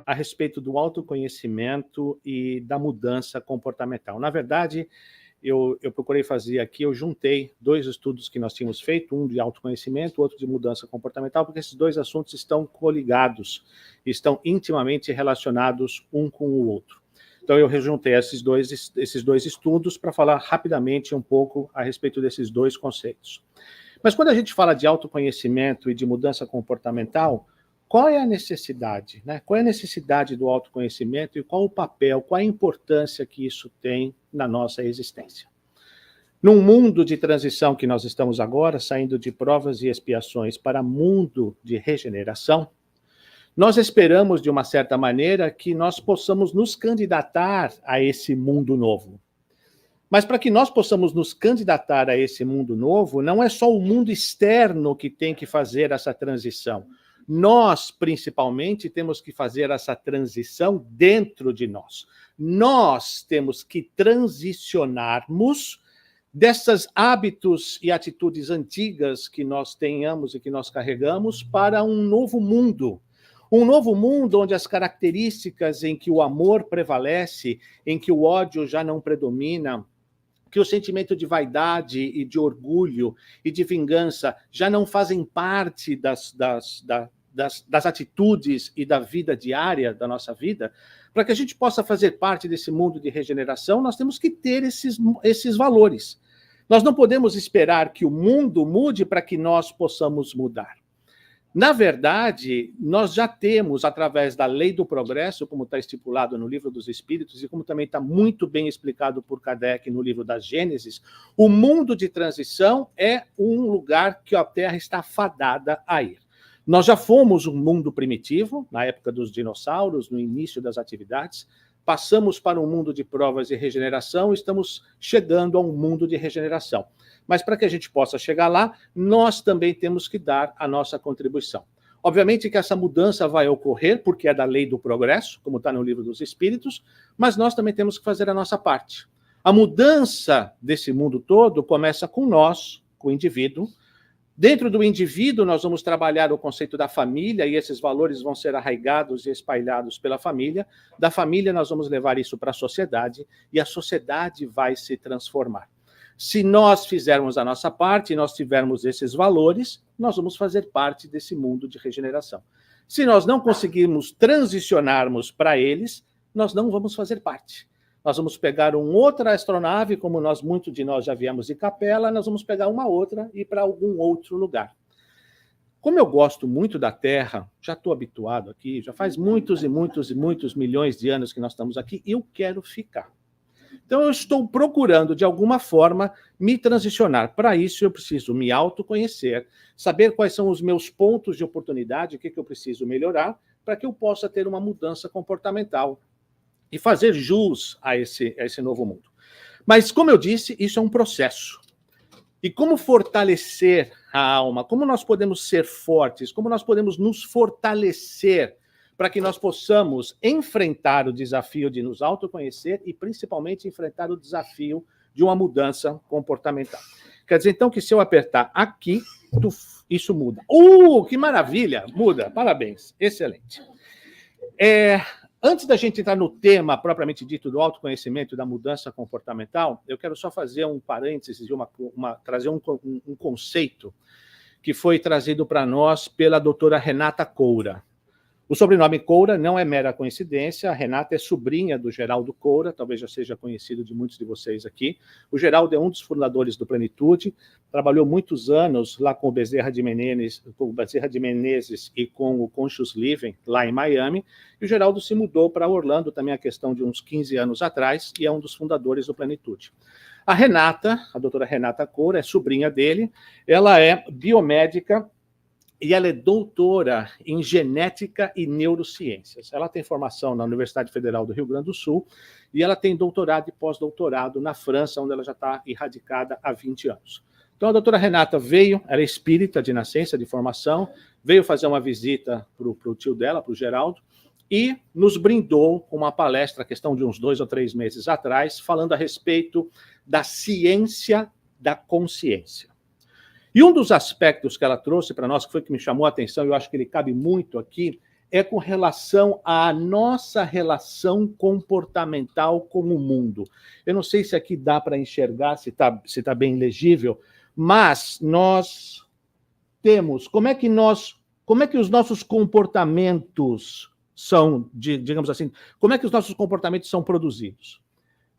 a respeito do autoconhecimento e da mudança comportamental. Na verdade, eu procurei fazer aqui, eu juntei 2 estudos que nós tínhamos feito, um de autoconhecimento, outro de mudança comportamental, porque esses 2 assuntos estão coligados, estão intimamente relacionados um com o outro. Então, eu rejuntei esses dois estudos para falar rapidamente um pouco a respeito desses 2 conceitos. Mas quando a gente fala de autoconhecimento e de mudança comportamental, qual é a necessidade, né? Qual é a necessidade do autoconhecimento e qual o papel, qual a importância que isso tem na nossa existência? Num mundo de transição que nós estamos agora, saindo de provas e expiações para mundo de regeneração, nós esperamos, de uma certa maneira, que nós possamos nos candidatar a esse mundo novo. Mas para que nós possamos nos candidatar a esse mundo novo, não é só o mundo externo que tem que fazer essa transição. Nós, principalmente, temos que fazer essa transição dentro de nós. Nós temos que transicionarmos desses hábitos e atitudes antigas que nós tenhamos e que nós carregamos para um novo mundo. Um novo mundo onde as características em que o amor prevalece, em que o ódio já não predomina, que o sentimento de vaidade e de orgulho e de vingança já não fazem parte das atitudes e da vida diária da nossa vida. Para que a gente possa fazer parte desse mundo de regeneração, nós temos que ter esses valores. Nós não podemos esperar que o mundo mude para que nós possamos mudar. Na verdade, nós já temos, através da lei do progresso, como está estipulado no Livro dos Espíritos, e como também está muito bem explicado por Kardec no livro das Gênesis, o mundo de transição é um lugar que a Terra está fadada a ir. Nós já fomos um mundo primitivo, na época dos dinossauros, no início das atividades, passamos para um mundo de provas e regeneração, estamos chegando a um mundo de regeneração. Mas para que a gente possa chegar lá, nós também temos que dar a nossa contribuição. Obviamente que essa mudança vai ocorrer, porque é da lei do progresso, como está no Livro dos Espíritos, mas nós também temos que fazer a nossa parte. A mudança desse mundo todo começa com nós, com o indivíduo. Dentro do indivíduo, nós vamos trabalhar o conceito da família, e esses valores vão ser arraigados e espalhados pela família. Da família, nós vamos levar isso para a sociedade, e a sociedade vai se transformar. Se nós fizermos a nossa parte e nós tivermos esses valores, nós vamos fazer parte desse mundo de regeneração. Se nós não conseguirmos transicionarmos para eles, nós não vamos fazer parte. Nós vamos pegar uma outra astronave, como muitos de nós já viemos de Capela, nós vamos pegar uma outra e ir para algum outro lugar. Como eu gosto muito da Terra, já estou habituado aqui, já faz muitos e muitos e muitos milhões de anos que nós estamos aqui, eu quero ficar. Então, eu estou procurando, de alguma forma, me transicionar. Para isso, eu preciso me autoconhecer, saber quais são os meus pontos de oportunidade, o que eu preciso melhorar, para que eu possa ter uma mudança comportamental e fazer jus a esse novo mundo. Mas, como eu disse, isso é um processo. E como fortalecer a alma? Como nós podemos ser fortes? Como nós podemos nos fortalecer para que nós possamos enfrentar o desafio de nos autoconhecer e, principalmente, enfrentar o desafio de uma mudança comportamental. Quer dizer, então, que se eu apertar aqui, isso muda. Que maravilha! Muda, parabéns, excelente. Antes da gente entrar no tema propriamente dito do autoconhecimento e da mudança comportamental, eu quero só fazer um parênteses, trazer um conceito que foi trazido para nós pela doutora Renata Coura. O sobrenome Coura não é mera coincidência, a Renata é sobrinha do Geraldo Coura, talvez já seja conhecido de muitos de vocês aqui. O Geraldo é um dos fundadores do Plenitude, trabalhou muitos anos lá com o Bezerra de Menezes e com o Conscious Living, lá em Miami, e o Geraldo se mudou para Orlando também a questão de uns 15 anos atrás, e é um dos fundadores do Plenitude. A Renata, a doutora Renata Coura, é sobrinha dele, ela é biomédica, e ela é doutora em genética e neurociências. Ela tem formação na Universidade Federal do Rio Grande do Sul e ela tem doutorado e pós-doutorado na França, onde ela já está erradicada há 20 anos. Então, a doutora Renata veio, ela é espírita de nascença, de formação, veio fazer uma visita para o tio dela, para o Geraldo, e nos brindou com uma palestra, questão de uns 2 ou 3 meses atrás, falando a respeito da ciência da consciência. E um dos aspectos que ela trouxe para nós, que foi que me chamou a atenção, e eu acho que ele cabe muito aqui, é com relação à nossa relação comportamental com o mundo. Eu não sei se aqui dá para enxergar, se tá bem legível, mas nós temos, como é que os nossos comportamentos são, digamos assim, como é que os nossos comportamentos são produzidos?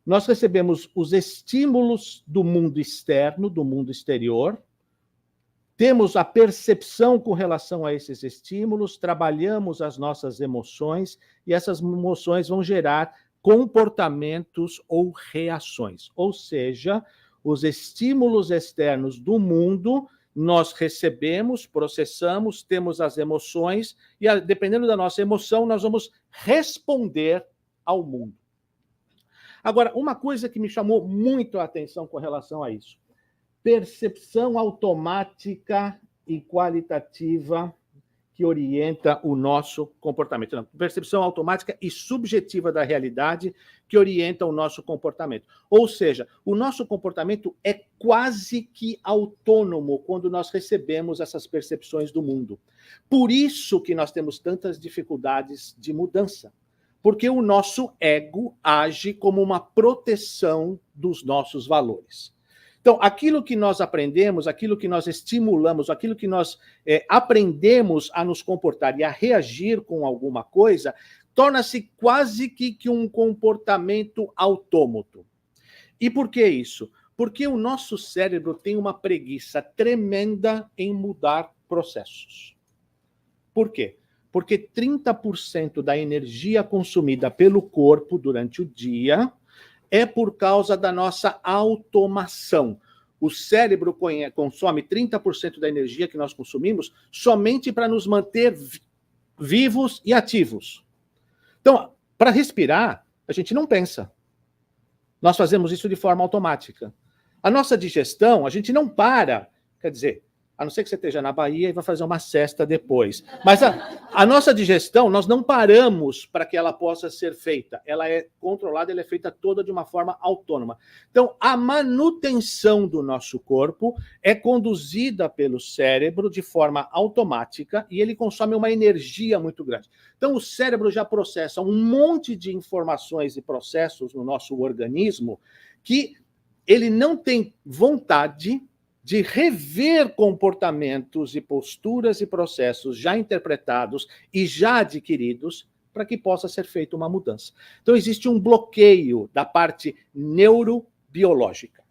Nós recebemos os estímulos do mundo externo, do mundo exterior, temos a percepção com relação a esses estímulos, trabalhamos as nossas emoções, e essas emoções vão gerar comportamentos ou reações. Ou seja, os estímulos externos do mundo, nós recebemos, processamos, temos as emoções, e dependendo da nossa emoção, nós vamos responder ao mundo. Agora, uma coisa que me chamou muito a atenção com relação a isso: percepção automática e qualitativa que orienta o nosso comportamento. Não, percepção automática e subjetiva da realidade que orienta o nosso comportamento. Ou seja, o nosso comportamento é quase que autônomo quando nós recebemos essas percepções do mundo. Por isso que nós temos tantas dificuldades de mudança. Porque o nosso ego age como uma proteção dos nossos valores. Então, aquilo que nós aprendemos, aquilo que nós estimulamos, aquilo que nós aprendemos a nos comportar e a reagir com alguma coisa, torna-se quase que um comportamento autômato. E por que isso? Porque o nosso cérebro tem uma preguiça tremenda em mudar processos. Por quê? Porque 30% da energia consumida pelo corpo durante o dia é por causa da nossa automação. O cérebro consome 30% da energia que nós consumimos somente para nos manter vivos e ativos. Então, para respirar, a gente não pensa. Nós fazemos isso de forma automática. A nossa digestão, a gente não para. Quer dizer, a não ser que você esteja na Bahia e vai fazer uma sesta depois. Mas a nossa digestão, nós não paramos para que ela possa ser feita. Ela é controlada, ela é feita toda de uma forma autônoma. Então, a manutenção do nosso corpo é conduzida pelo cérebro de forma automática e ele consome uma energia muito grande. Então, o cérebro já processa um monte de informações e processos no nosso organismo que ele não tem vontade de rever comportamentos e posturas e processos já interpretados e já adquiridos para que possa ser feita uma mudança. Então, existe um bloqueio da parte neurobiológica.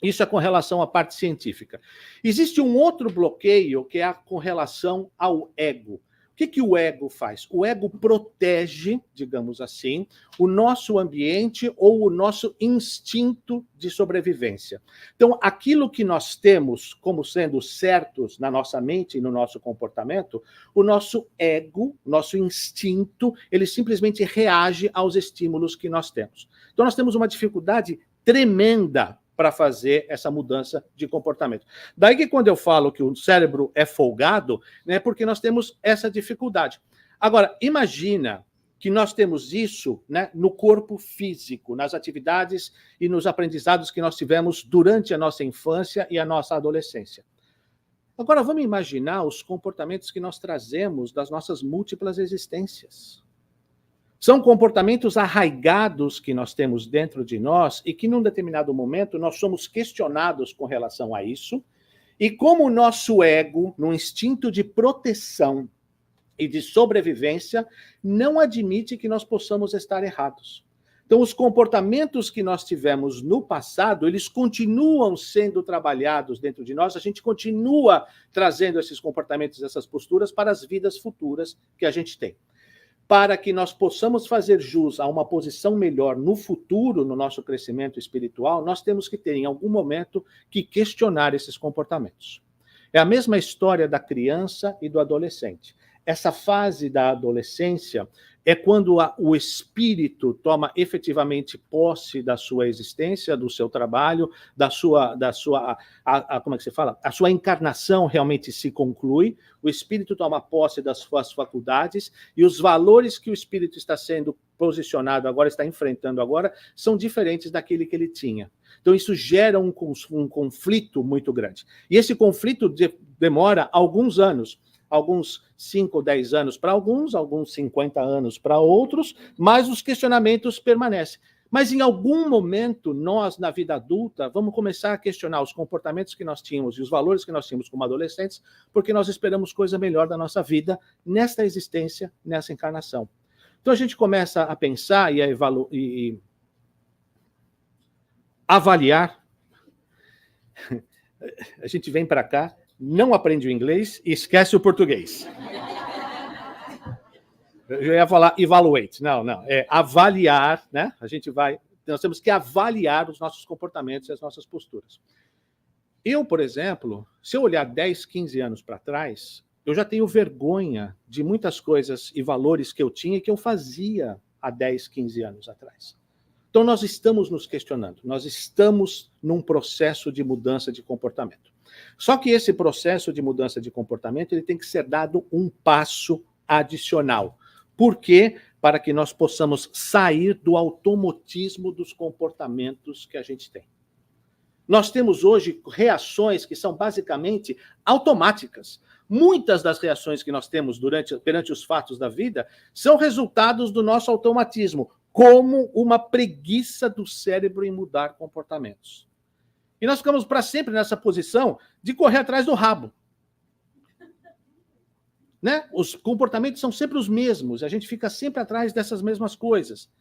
Isso é com relação à parte científica. Existe um outro bloqueio que é com relação ao ego. O que o ego faz? O ego protege, digamos assim, o nosso ambiente ou o nosso instinto de sobrevivência. Então, aquilo que nós temos como sendo certos na nossa mente e no nosso comportamento, o nosso ego, nosso instinto, ele simplesmente reage aos estímulos que nós temos. Então, nós temos uma dificuldade tremenda para fazer essa mudança de comportamento. Daí que quando eu falo que o cérebro é folgado, né, porque nós temos essa dificuldade. Agora, imagina que nós temos isso, né, no corpo físico, nas atividades e nos aprendizados que nós tivemos durante a nossa infância e a nossa adolescência. Agora, vamos imaginar os comportamentos que nós trazemos das nossas múltiplas existências. São comportamentos arraigados que nós temos dentro de nós e que, num determinado momento, nós somos questionados com relação a isso. E como o nosso ego, no instinto de proteção e de sobrevivência, não admite que nós possamos estar errados. Então, os comportamentos que nós tivemos no passado, eles continuam sendo trabalhados dentro de nós, a gente continua trazendo esses comportamentos, essas posturas para as vidas futuras que a gente tem. Para que nós possamos fazer jus a uma posição melhor no futuro, no nosso crescimento espiritual, nós temos que ter, em algum momento, que questionar esses comportamentos. É a mesma história da criança e do adolescente. Essa fase da adolescência é quando o espírito toma efetivamente posse da sua existência, do seu trabalho, como é que se fala? A sua encarnação realmente se conclui, o espírito toma posse das suas faculdades e os valores que o espírito está sendo posicionado agora, está enfrentando agora, são diferentes daquele que ele tinha. Então isso gera um conflito muito grande. E esse conflito demora alguns anos. alguns 5 ou 10 anos para alguns 50 anos para outros, mas os questionamentos permanecem. Mas em algum momento, nós, na vida adulta, vamos começar a questionar os comportamentos que nós tínhamos e os valores que nós tínhamos como adolescentes, porque nós esperamos coisa melhor da nossa vida nesta existência, nessa encarnação. Então a gente começa a pensar e a avaliar. A gente vem para cá, não aprende o inglês e esquece o português. Eu ia falar evaluate, não, é avaliar, né? Nós temos que avaliar os nossos comportamentos e as nossas posturas. Eu, por exemplo, se eu olhar 10, 15 anos para trás, eu já tenho vergonha de muitas coisas e valores que eu tinha e que eu fazia há 10, 15 anos atrás. Então, nós estamos nos questionando, nós estamos num processo de mudança de comportamento. Só que esse processo de mudança de comportamento ele tem que ser dado um passo adicional. Por quê? Para que nós possamos sair do automatismo dos comportamentos que a gente tem. Nós temos hoje reações que são basicamente automáticas. Muitas das reações que nós temos perante os fatos da vida são resultados do nosso automatismo, como uma preguiça do cérebro em mudar comportamentos. E nós ficamos para sempre nessa posição de correr atrás do rabo. Né? Os comportamentos são sempre os mesmos, a gente fica sempre atrás dessas mesmas coisas.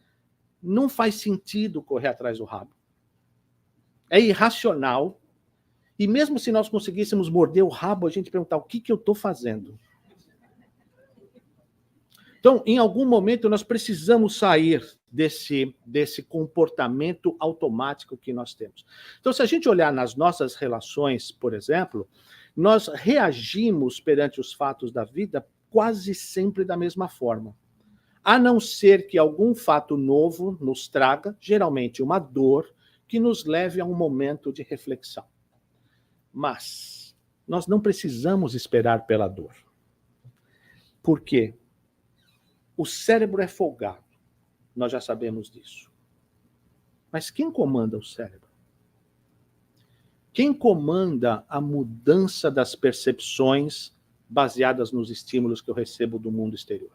Não faz sentido correr atrás do rabo. É irracional. E mesmo se nós conseguíssemos morder o rabo, a gente perguntar o que eu estou fazendo. Então, em algum momento, nós precisamos sair desse comportamento automático que nós temos. Então, se a gente olhar nas nossas relações, por exemplo, nós reagimos perante os fatos da vida quase sempre da mesma forma. A não ser que algum fato novo nos traga, geralmente, uma dor que nos leve a um momento de reflexão. Mas nós não precisamos esperar pela dor. Por quê? O cérebro é folgado. Nós já sabemos disso. Mas quem comanda o cérebro? Quem comanda a mudança das percepções baseadas nos estímulos que eu recebo do mundo exterior?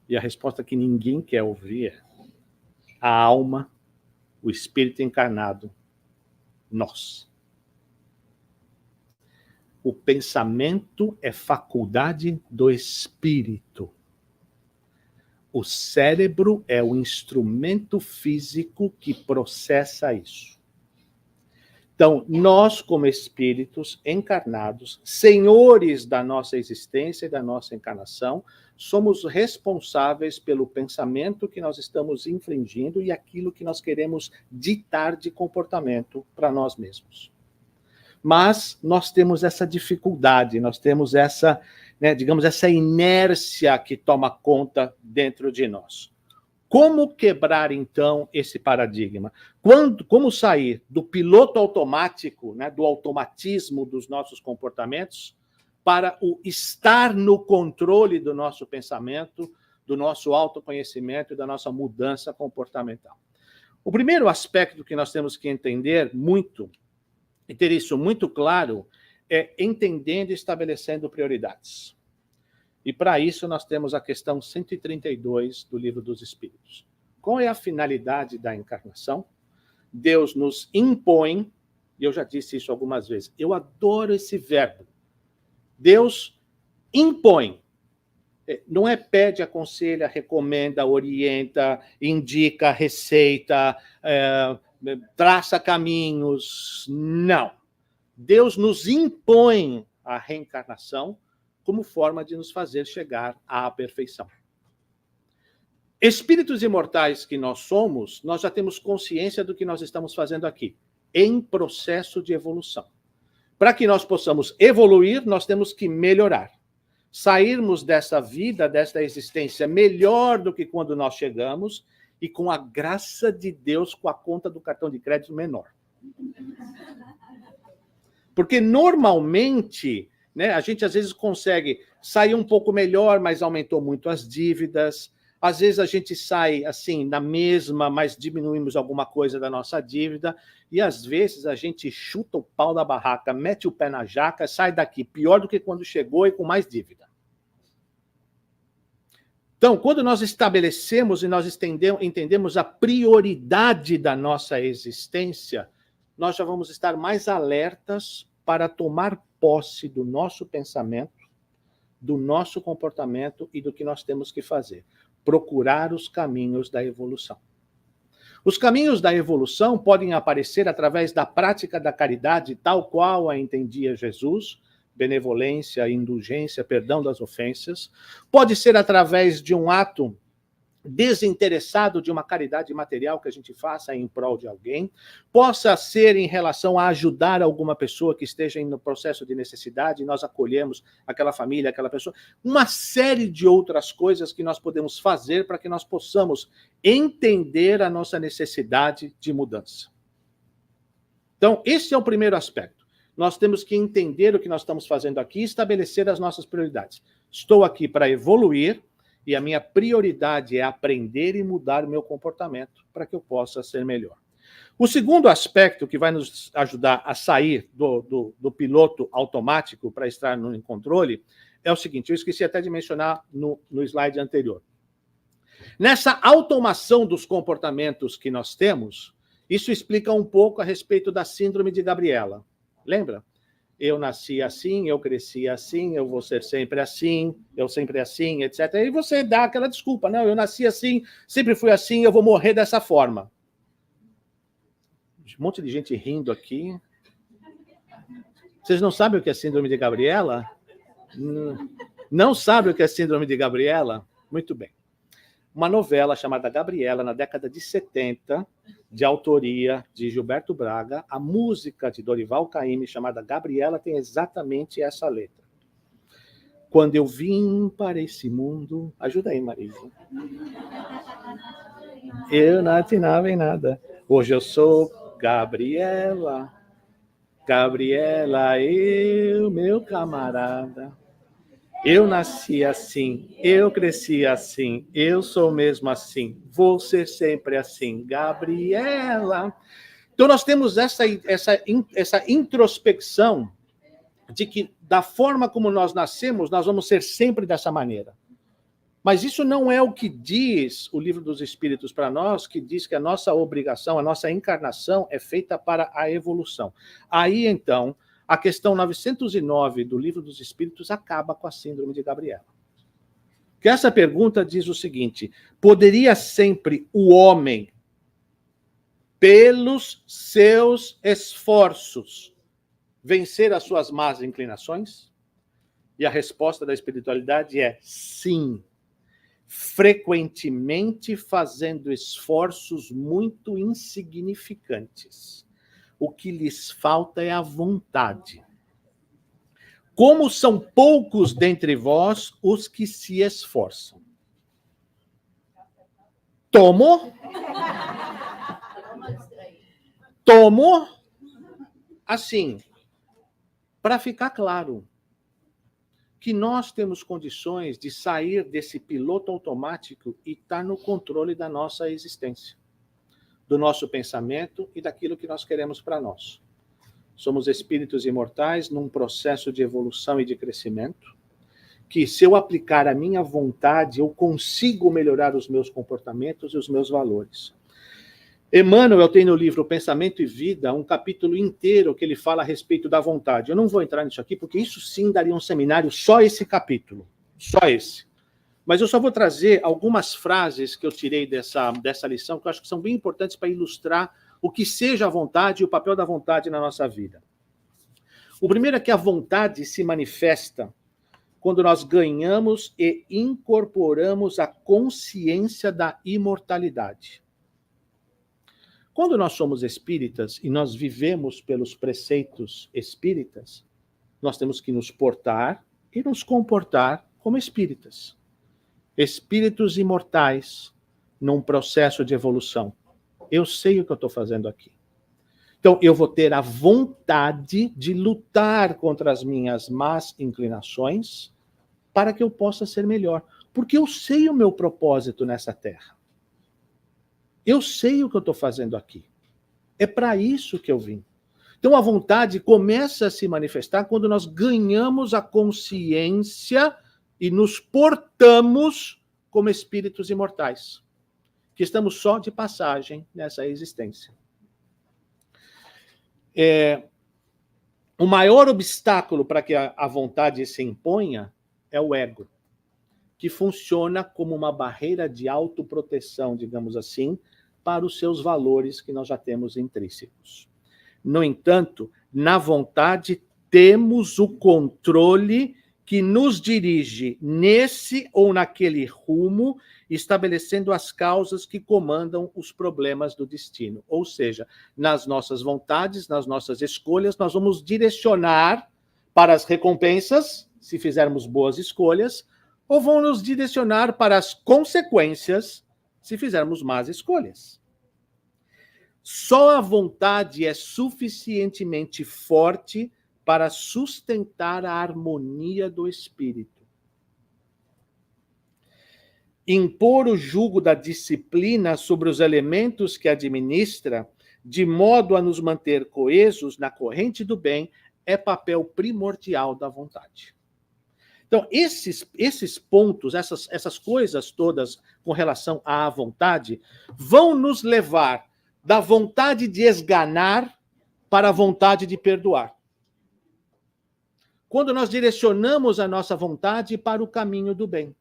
E a resposta que ninguém quer ouvir é a alma, o espírito encarnado, nós. O pensamento é faculdade do espírito. O cérebro é o instrumento físico que processa isso. Então, nós, como espíritos encarnados, senhores da nossa existência e da nossa encarnação, somos responsáveis pelo pensamento que nós estamos infringindo e aquilo que nós queremos ditar de comportamento para nós mesmos. Mas nós temos essa dificuldade, nós temos essa, digamos, essa inércia que toma conta dentro de nós. Como quebrar, então, esse paradigma? Como sair do piloto automático, do automatismo dos nossos comportamentos, para o estar no controle do nosso pensamento, do nosso autoconhecimento e da nossa mudança comportamental? O primeiro aspecto que nós temos que entender muito, e ter isso muito claro, é entendendo e estabelecendo prioridades. E para isso nós temos a questão 132 do Livro dos Espíritos. Qual é a finalidade da encarnação? Deus nos impõe, e eu já disse isso algumas vezes, eu adoro esse verbo. Deus impõe. Não é pede, aconselha, recomenda, orienta, indica, receita, traça caminhos. Não. Deus nos impõe a reencarnação como forma de nos fazer chegar à perfeição. Espíritos imortais que nós somos, nós já temos consciência do que nós estamos fazendo aqui, em processo de evolução. Para que nós possamos evoluir, nós temos que melhorar. Sairmos dessa vida, desta existência, melhor do que quando nós chegamos, e com a graça de Deus, com a conta do cartão de crédito menor. Porque normalmente, a gente às vezes consegue sair um pouco melhor, mas aumentou muito as dívidas. Às vezes a gente sai assim na mesma, mas diminuímos alguma coisa da nossa dívida. E às vezes a gente chuta o pau da barraca, mete o pé na jaca, sai daqui pior do que quando chegou e com mais dívida. Então, quando nós estabelecemos e nós entendemos a prioridade da nossa existência, nós já vamos estar mais alertas para tomar posse do nosso pensamento, do nosso comportamento e do que nós temos que fazer. Procurar os caminhos da evolução. Os caminhos da evolução podem aparecer através da prática da caridade, tal qual a entendia Jesus, benevolência, indulgência, perdão das ofensas. Pode ser através de um ato desinteressado de uma caridade material que a gente faça em prol de alguém, possa ser em relação a ajudar alguma pessoa que esteja no processo de necessidade, e nós acolhemos aquela família, aquela pessoa, uma série de outras coisas que nós podemos fazer para que nós possamos entender a nossa necessidade de mudança. Então, esse é o primeiro aspecto. Nós temos que entender o que nós estamos fazendo aqui e estabelecer as nossas prioridades. Estou aqui para evoluir, e a minha prioridade é aprender e mudar o meu comportamento para que eu possa ser melhor. O segundo aspecto que vai nos ajudar a sair do piloto automático para estar no controle é o seguinte, eu esqueci até de mencionar no slide anterior. Nessa automação dos comportamentos que nós temos, isso explica um pouco a respeito da síndrome de Gabriela. Lembra? Eu nasci assim, eu cresci assim, eu vou ser sempre assim, eu sempre assim, etc. E você dá aquela desculpa, não, eu nasci assim, sempre fui assim, eu vou morrer dessa forma. Um monte de gente rindo aqui. Vocês não sabem o que é síndrome de Gabriela? Não sabem o que é síndrome de Gabriela? Muito bem. Uma novela chamada Gabriela, na década de 70, de autoria de Gilberto Braga, a música de Dorival Caymmi, chamada Gabriela, tem exatamente essa letra. Quando eu vim para esse mundo... Ajuda aí, Marisa. Eu não atinava em nada. Hoje eu sou Gabriela. Gabriela, eu, meu camarada. Eu nasci assim, eu cresci assim, eu sou mesmo assim, vou ser sempre assim, Gabriela. Então nós temos essa introspecção de que da forma como nós nascemos, nós vamos ser sempre dessa maneira. Mas isso não é o que diz o Livro dos Espíritos para nós, que diz que a nossa obrigação, a nossa encarnação é feita para a evolução. Aí, então, a questão 909 do Livro dos Espíritos acaba com a síndrome de Gabriela. Que essa pergunta diz o seguinte, poderia sempre o homem, pelos seus esforços, vencer as suas más inclinações? E a resposta da espiritualidade é sim. Frequentemente fazendo esforços muito insignificantes. O que lhes falta é a vontade. Como são poucos dentre vós os que se esforçam. Tomou? Tomou? Assim, para ficar claro, que nós temos condições de sair desse piloto automático e estar no controle da nossa existência, do nosso pensamento e daquilo que nós queremos para nós. Somos espíritos imortais num processo de evolução e de crescimento, que se eu aplicar a minha vontade, eu consigo melhorar os meus comportamentos e os meus valores. Emmanuel tem no livro Pensamento e Vida um capítulo inteiro que ele fala a respeito da vontade. Eu não vou entrar nisso aqui, porque isso sim daria um seminário, só esse capítulo. Só esse. Mas eu só vou trazer algumas frases que eu tirei dessa lição, que eu acho que são bem importantes para ilustrar o que seja a vontade e o papel da vontade na nossa vida. O primeiro é que a vontade se manifesta quando nós ganhamos e incorporamos a consciência da imortalidade. Quando nós somos espíritas e nós vivemos pelos preceitos espíritas, nós temos que nos portar e nos comportar como espíritas. Espíritos imortais num processo de evolução. Eu sei o que eu estou fazendo aqui. Então, eu vou ter a vontade de lutar contra as minhas más inclinações para que eu possa ser melhor. Porque eu sei o meu propósito nessa terra. Eu sei o que eu estou fazendo aqui. É para isso que eu vim. Então, a vontade começa a se manifestar quando nós ganhamos a consciência e nos portamos como espíritos imortais, que estamos só de passagem nessa existência. O maior obstáculo para que a vontade se imponha é o ego, que funciona como uma barreira de autoproteção, digamos assim, para os seus valores que nós já temos intrínsecos. No entanto, na vontade, temos o controle que nos dirige nesse ou naquele rumo, estabelecendo as causas que comandam os problemas do destino. Ou seja, nas nossas vontades, nas nossas escolhas, nós vamos direcionar para as recompensas, se fizermos boas escolhas, ou vão nos direcionar para as consequências, se fizermos más escolhas. Só a vontade é suficientemente forte para sustentar a harmonia do espírito. Impor o jugo da disciplina sobre os elementos que administra, de modo a nos manter coesos na corrente do bem, é papel primordial da vontade. Então, esses pontos, essas coisas todas com relação à vontade, vão nos levar da vontade de esganar para a vontade de perdoar. Quando nós direcionamos a nossa vontade para o caminho do bem.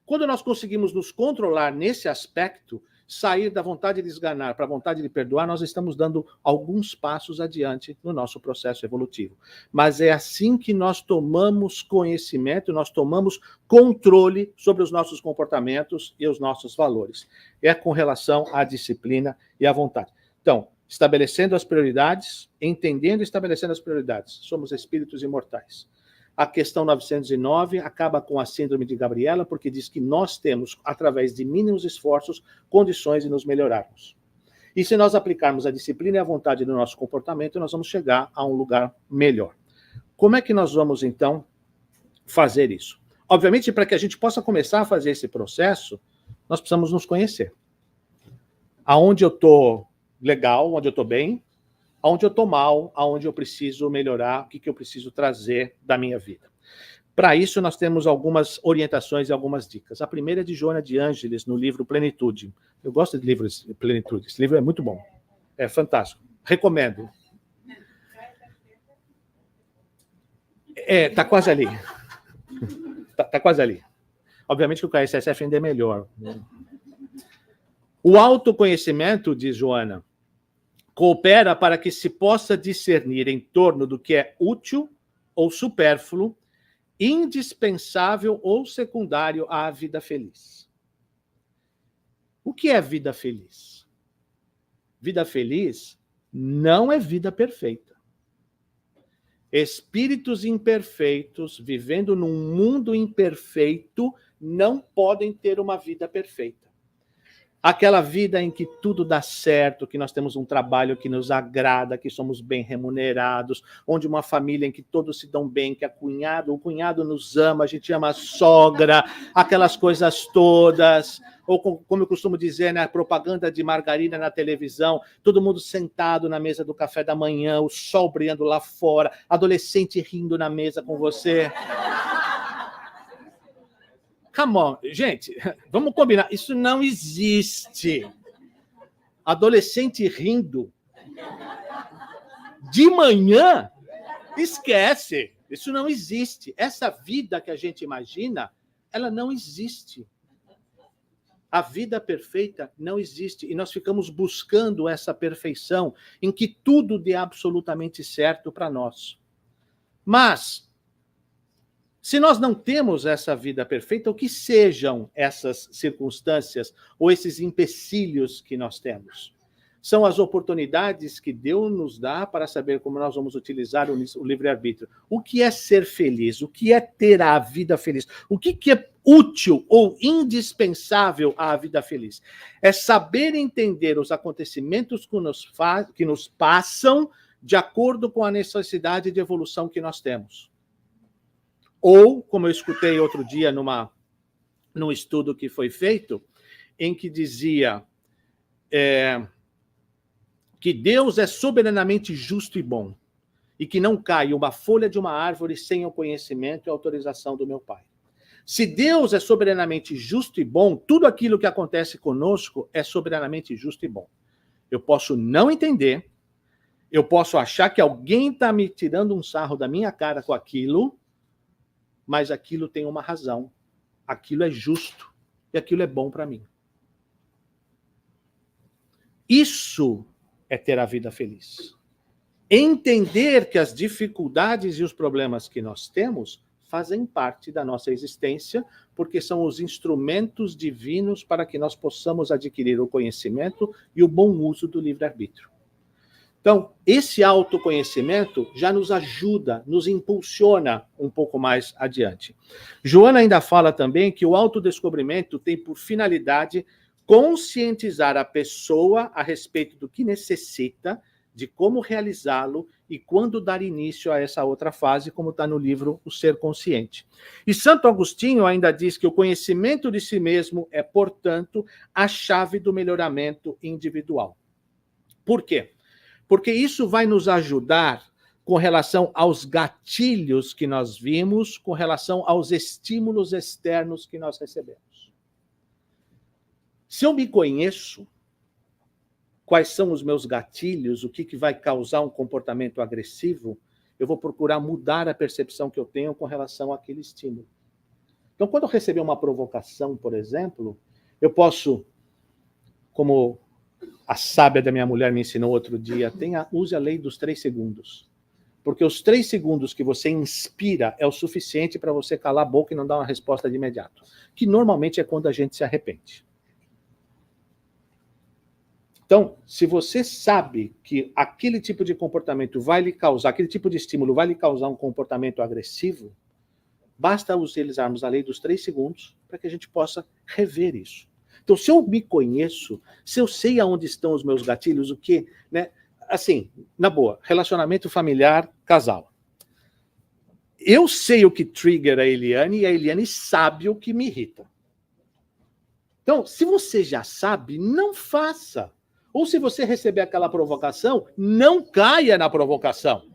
Quando nós conseguimos nos controlar nesse aspecto, sair da vontade de esganar para a vontade de perdoar, nós estamos dando alguns passos adiante no nosso processo evolutivo. Mas é assim que nós tomamos conhecimento, nós tomamos controle sobre os nossos comportamentos e os nossos valores. É com relação à disciplina e à vontade. Então, estabelecendo as prioridades, entendendo e estabelecendo as prioridades. Somos espíritos imortais. A questão 909 acaba com a síndrome de Gabriela, porque diz que nós temos, através de mínimos esforços, condições de nos melhorarmos. E se nós aplicarmos a disciplina e a vontade no nosso comportamento, nós vamos chegar a um lugar melhor. Como é que nós vamos, então, fazer isso? Obviamente, para que a gente possa começar a fazer esse processo, nós precisamos nos conhecer. Aonde eu estou legal, onde eu estou bem, aonde eu estou mal, aonde eu preciso melhorar, o que eu preciso trazer da minha vida. Para isso, nós temos algumas orientações e algumas dicas. A primeira é de Joana de Ângeles, no livro Plenitude. Eu gosto de livros de Plenitude, esse livro é muito bom. É fantástico. Recomendo. Tá quase ali. Tá quase ali. Obviamente que o KSSF ainda é melhor. O autoconhecimento, diz Joana, coopera para que se possa discernir em torno do que é útil ou supérfluo, indispensável ou secundário à vida feliz. O que é vida feliz? Vida feliz não é vida perfeita. Espíritos imperfeitos, vivendo num mundo imperfeito, não podem ter uma vida perfeita. Aquela vida em que tudo dá certo, que nós temos um trabalho que nos agrada, que somos bem remunerados, onde uma família em que todos se dão bem, que o cunhado nos ama, a gente ama a sogra, aquelas coisas todas. Ou como eu costumo dizer, né, propaganda de margarina na televisão, todo mundo sentado na mesa do café da manhã, o sol brilhando lá fora, adolescente rindo na mesa com você. Come on, gente, vamos combinar, isso não existe. Adolescente rindo de manhã, esquece, isso não existe. Essa vida que a gente imagina, ela não existe. A vida perfeita não existe, e nós ficamos buscando essa perfeição em que tudo dê absolutamente certo para nós. Mas se nós não temos essa vida perfeita, o que sejam essas circunstâncias ou esses empecilhos que nós temos? São as oportunidades que Deus nos dá para saber como nós vamos utilizar o livre-arbítrio. O que é ser feliz? O que é ter a vida feliz? O que é útil ou indispensável à vida feliz? É saber entender os acontecimentos que nos passam de acordo com a necessidade de evolução que nós temos. Ou, como eu escutei outro dia num estudo que foi feito, em que dizia, que Deus é soberanamente justo e bom, e que não cai uma folha de uma árvore sem o conhecimento e autorização do meu Pai. Se Deus é soberanamente justo e bom, tudo aquilo que acontece conosco é soberanamente justo e bom. Eu posso não entender, eu posso achar que alguém está me tirando um sarro da minha cara com aquilo, mas aquilo tem uma razão. Aquilo é justo e aquilo é bom para mim. Isso é ter a vida feliz. Entender que as dificuldades e os problemas que nós temos fazem parte da nossa existência, porque são os instrumentos divinos para que nós possamos adquirir o conhecimento e o bom uso do livre-arbítrio. Então, esse autoconhecimento já nos ajuda, nos impulsiona um pouco mais adiante. Joana ainda fala também que o autodescobrimento tem por finalidade conscientizar a pessoa a respeito do que necessita, de como realizá-lo e quando dar início a essa outra fase, como está no livro O Ser Consciente. E Santo Agostinho ainda diz que o conhecimento de si mesmo é, portanto, a chave do melhoramento individual. Por quê? Porque isso vai nos ajudar com relação aos gatilhos que nós vimos, com relação aos estímulos externos que nós recebemos. Se eu me conheço, quais são os meus gatilhos, o que vai causar um comportamento agressivo, eu vou procurar mudar a percepção que eu tenho com relação àquele estímulo. Então, quando eu receber uma provocação, por exemplo, eu posso, como a sábia da minha mulher me ensinou outro dia, use a lei dos 3 segundos. Porque os 3 segundos que você inspira é o suficiente para você calar a boca e não dar uma resposta de imediato. Que normalmente é quando a gente se arrepende. Então, se você sabe que aquele tipo de comportamento vai lhe causar, aquele tipo de estímulo vai lhe causar um comportamento agressivo, basta utilizarmos a lei dos 3 segundos para que a gente possa rever isso. Então, se eu me conheço, se eu sei aonde estão os meus gatilhos, o que, né? Assim, na boa, relacionamento familiar, casal. Eu sei o que trigger a Eliane e a Eliane sabe o que me irrita. Então, se você já sabe, não faça. Ou se você receber aquela provocação, não caia na provocação.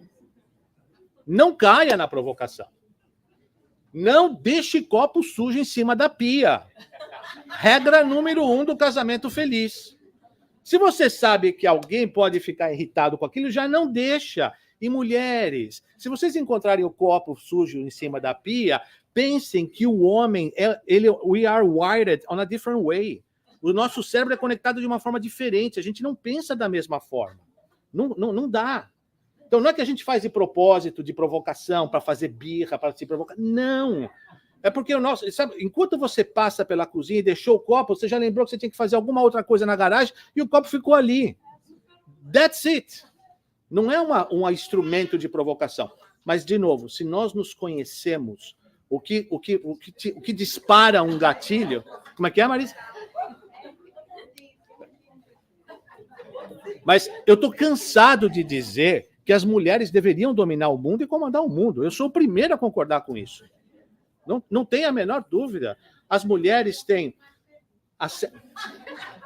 Não caia na provocação. Não deixe copo sujo em cima da pia. Regra número 1 do casamento feliz. Se você sabe que alguém pode ficar irritado com aquilo, já não deixa. E mulheres, se vocês encontrarem o copo sujo em cima da pia, pensem que o homem, we are wired on a different way. O nosso cérebro é conectado de uma forma diferente. A gente não pensa da mesma forma. Não dá. Então, não é que a gente faz de propósito, de provocação, para fazer birra, para se provocar. Não. É porque o nosso... Sabe, enquanto você passa pela cozinha e deixou o copo, você já lembrou que você tinha que fazer alguma outra coisa na garagem e o copo ficou ali. That's it. Não é um instrumento de provocação. Mas, de novo, se nós nos conhecemos, o que dispara um gatilho... Como é que é, Marisa? Mas eu estou cansado de dizer que as mulheres deveriam dominar o mundo e comandar o mundo. Eu sou o primeiro a concordar com isso. Não tem a menor dúvida. As mulheres têm...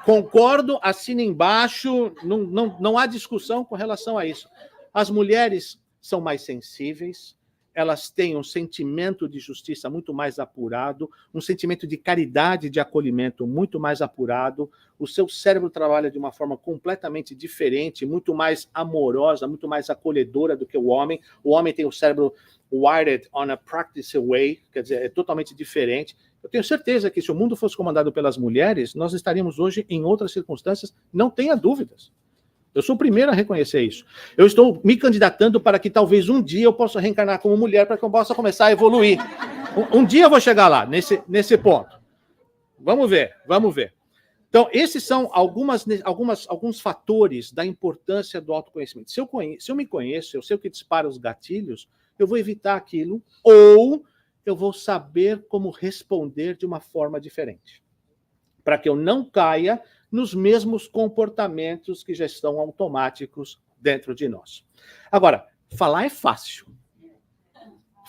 Concordo, assina embaixo, não há discussão com relação a isso. As mulheres são mais sensíveis, elas têm um sentimento de justiça muito mais apurado, um sentimento de caridade, de acolhimento muito mais apurado, o seu cérebro trabalha de uma forma completamente diferente, muito mais amorosa, muito mais acolhedora do que o homem. O homem tem o cérebro wired on a practice way, quer dizer, é totalmente diferente. Eu tenho certeza que se o mundo fosse comandado pelas mulheres, nós estaríamos hoje em outras circunstâncias, não tenha dúvidas. Eu sou o primeiro a reconhecer isso. Eu estou me candidatando para que talvez um dia eu possa reencarnar como mulher para que eu possa começar a evoluir. Um dia eu vou chegar lá, nesse ponto. Vamos ver. Então, esses são alguns fatores da importância do autoconhecimento. Se eu me conheço, eu sei o que dispara os gatilhos, eu vou evitar aquilo, ou eu vou saber como responder de uma forma diferente. Para que eu não caia nos mesmos comportamentos que já estão automáticos dentro de nós. Agora, falar é fácil.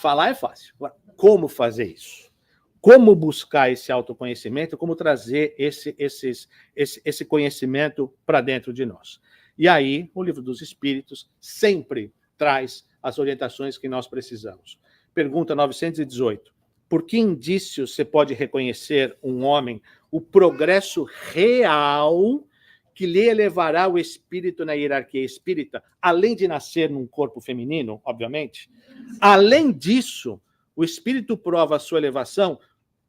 Agora, como fazer isso? Como buscar esse autoconhecimento? Como trazer esse conhecimento para dentro de nós? E aí, o Livro dos Espíritos sempre traz as orientações que nós precisamos. Pergunta 918. Por que indícios você pode reconhecer um homem o progresso real que lhe elevará o espírito na hierarquia espírita, além de nascer num corpo feminino, obviamente? Além disso, o espírito prova a sua elevação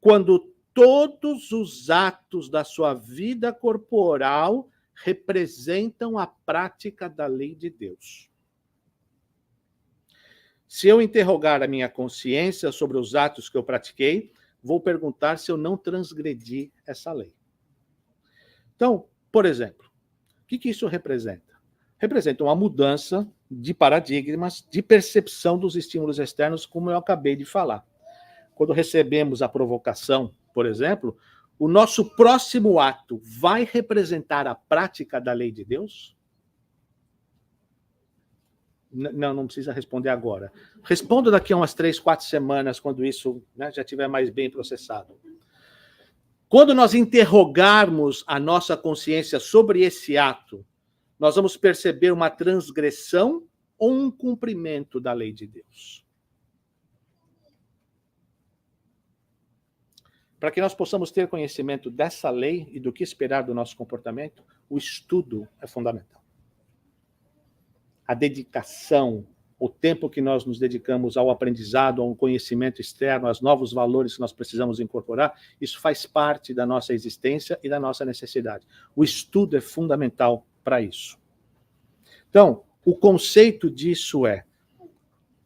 quando todos os atos da sua vida corporal representam a prática da lei de Deus. Se eu interrogar a minha consciência sobre os atos que eu pratiquei, vou perguntar se eu não transgredi essa lei. Então, por exemplo, o que isso representa? Representa uma mudança de paradigmas, de percepção dos estímulos externos, como eu acabei de falar. Quando recebemos a provocação, por exemplo, o nosso próximo ato vai representar a prática da lei de Deus? Não precisa responder agora. Responda daqui a umas 3, 4 semanas, quando isso, né, já estiver mais bem processado. Quando nós interrogarmos a nossa consciência sobre esse ato, nós vamos perceber uma transgressão ou um cumprimento da lei de Deus. Para que nós possamos ter conhecimento dessa lei e do que esperar do nosso comportamento, o estudo é fundamental. A dedicação, o tempo que nós nos dedicamos ao aprendizado, ao conhecimento externo, aos novos valores que nós precisamos incorporar, isso faz parte da nossa existência e da nossa necessidade. O estudo é fundamental para isso. Então, o conceito disso é: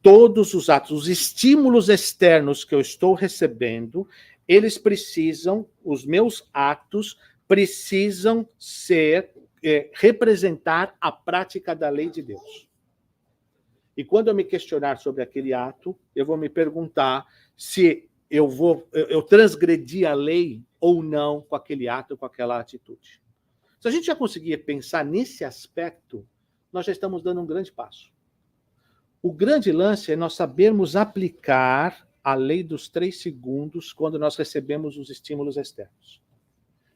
todos os atos, os estímulos externos que eu estou recebendo, eles precisam, os meus atos precisam representar a prática da lei de Deus. E quando eu me questionar sobre aquele ato, eu vou me perguntar se eu transgredi a lei ou não com aquele ato, com aquela atitude. Se a gente já conseguir pensar nesse aspecto, nós já estamos dando um grande passo. O grande lance é nós sabermos aplicar a lei dos 3 segundos quando nós recebemos os estímulos externos.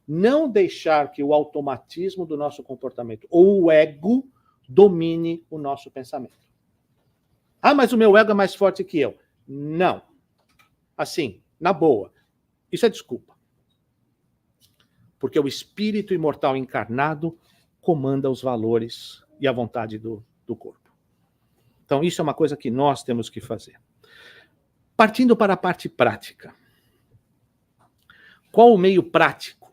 Não deixar que o automatismo do nosso comportamento ou o ego domine o nosso pensamento. Ah, mas o meu ego é mais forte que eu. Não. Assim, na boa. Isso é desculpa. Porque o espírito imortal encarnado comanda os valores e a vontade do corpo. Então, isso é uma coisa que nós temos que fazer. Partindo para a parte prática. Qual o meio prático?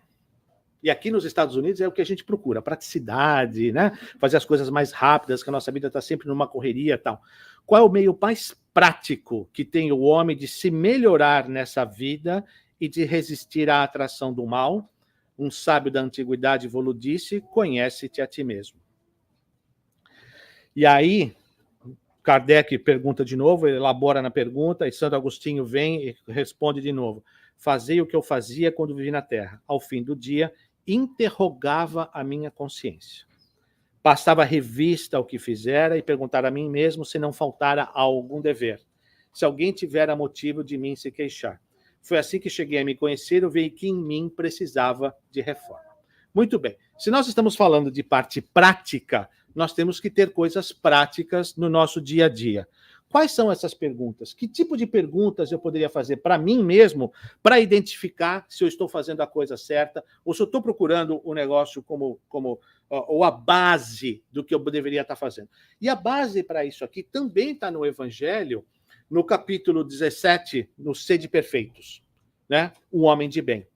E aqui nos Estados Unidos é o que a gente procura, praticidade, né? Fazer as coisas mais rápidas, que a nossa vida está sempre numa correria e tal. Qual é o meio mais prático que tem o homem de se melhorar nessa vida e de resistir à atração do mal? Um sábio da antiguidade Volu disse: conhece-te a ti mesmo. E aí, Kardec pergunta de novo, ele elabora na pergunta, e Santo Agostinho vem e responde de novo: fazei o que eu fazia quando vivi na Terra. Ao fim do dia, interrogava a minha consciência. Passava revista ao que fizera e perguntara a mim mesmo se não faltara algum dever, se alguém tivera motivo de mim se queixar. Foi assim que cheguei a me conhecer e vi que em mim precisava de reforma. Muito bem. Se nós estamos falando de parte prática, nós temos que ter coisas práticas no nosso dia a dia. Quais são essas perguntas? Que tipo de perguntas eu poderia fazer para mim mesmo para identificar se eu estou fazendo a coisa certa ou se eu estou procurando o negócio ou a base do que eu deveria estar fazendo? E a base para isso aqui também está no Evangelho, no capítulo 17, no Sede Perfeitos, né? O homem de bem.